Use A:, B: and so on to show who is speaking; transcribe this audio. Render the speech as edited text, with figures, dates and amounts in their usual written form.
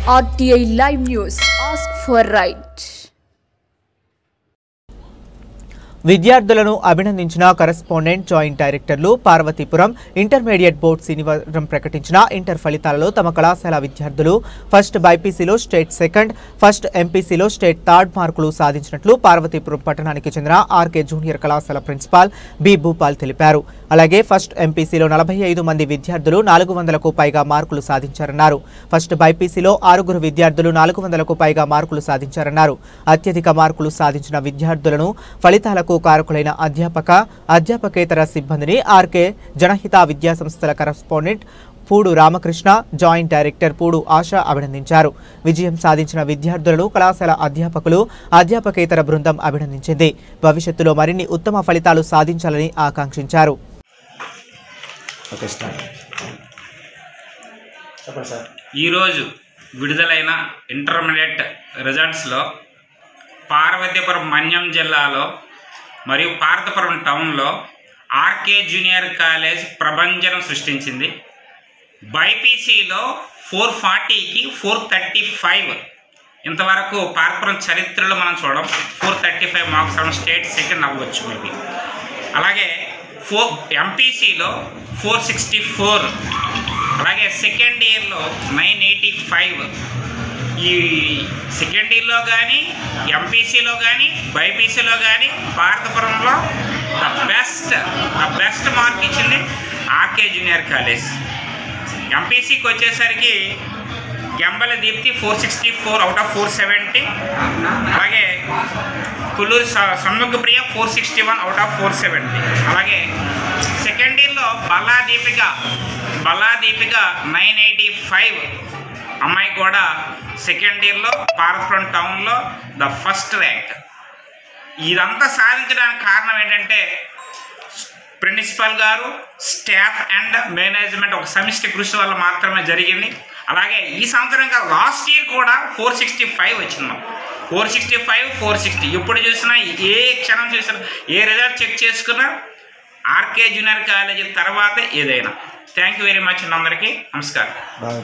A: RTI Live News. Ask for right.
B: విద్యార్థులను అభినందించిన correspondent joint డైరెక్టర్లు Parvathipuram intermediate board శనివారం ప్రకటించిన ఇంటర్ ఫలితాలలో తమ కళాశాల విద్యార్థులు ఫస్ట్ బైపీసీలో స్టేట్ సెకండ్, ఫస్ట్ ఎంపీసీలో స్టేట్ థర్డ్ మార్కులు సాధించినట్లు పార్వతీపురం పట్టణానికి చెందిన ఆర్కే జూనియర్ కళాశాల ప్రిన్సిపాల్ బి భూపాల్ తెలిపారు. అలాగే ఫస్ట్ ఎంపీసీలో 45 మంది విద్యార్థులు 400కు పైగా మార్కులు సాధించారన్నారు. ఫస్ట్ బైపీసీలో 6 విద్యార్థులు 400కు పైగా మార్కులు సాధించారన్నారు. అత్యధిక మార్కులు సాధించిన విద్యార్థులను ఫలితాలకు కారకులైన అధ్యాపకేతర సిబ్బందిని ఆర్కే జనహిత విద్యా సంస్థల కరెస్పాండెంట్ పూడు రామకృష్ణ, జాయింట్ డైరెక్టర్ పూడు ఆశ అభినందించారు. విజయం సాధించిన విద్యార్థులను కళాశాల అధ్యాపకులు, అధ్యాపకేతర బృందం అభినందించింది. భవిష్యత్తులో మరిన్ని ఉత్తమ ఫలితాలు సాధించాలని ఆకాంక్షించారు.
C: ఈరోజు విడుదలైన ఇంటర్మీడియట్ రిజల్ట్స్లో పార్వతీపురం మన్యం జిల్లాలో మరియు పార్వతీపురం టౌన్లో ఆర్కే జూనియర్ కాలేజ్ ప్రభంజనం సృష్టించింది. బైపీసీలో 440కి 435 ఇంతవరకు పార్వతీపురం చరిత్రలో మనం చూడడం. 435 మార్క్స్ అవడం స్టేట్ సెకండ్ అవ్వచ్చు మేబీ. అలాగే ఎంపీసీలో 464, అలాగే సెకండ్ ఇయర్లో 985. ఈ సెకండ్ ఇయర్లో కానీ ఎంపీసీలో కానీ బైపీసీలో కానీ పార్వతీపురంలో ద బెస్ట్ మార్క్ ఇచ్చింది ఆర్కే జూనియర్ కాలేజ్. ఎంపీసీకి వచ్చేసరికి గెంబల దీప్తి 464 అవుట్ ఆఫ్ 470, అలాగే కుల్లూరు సమ్ముఖప్రియ 461 అవుట్ ఆఫ్ 470. అలాగే సెకండ్ ఇయర్లో బల్లా దీపిక 985 అమ్మాయి కూడా సెకండ్ ఇయర్లో పార్వతీపురం టౌన్లో ద ఫస్ట్ ర్యాంక్. ఇదంతా సాధించడానికి కారణం ఏంటంటే ప్రిన్సిపల్ గారు, స్టాఫ్ అండ్ మేనేజ్మెంట్ ఒక సమిష్టి కృషి వల్ల మాత్రమే జరిగింది. అలాగే ఈ సంవత్సరం లాస్ట్ ఇయర్ కూడా 465 వచ్చింది. 465, 460 ఎప్పుడు చూసినా, ఏ క్షణం చూసినా, ఏ రిజల్ట్ చెక్ చేసుకున్నా ఆర్కే జూనియర్ కాలేజీ తర్వాత ఏదైనా. థ్యాంక్ యూ వెరీ మచ్ అందరికీ. నమస్కారం.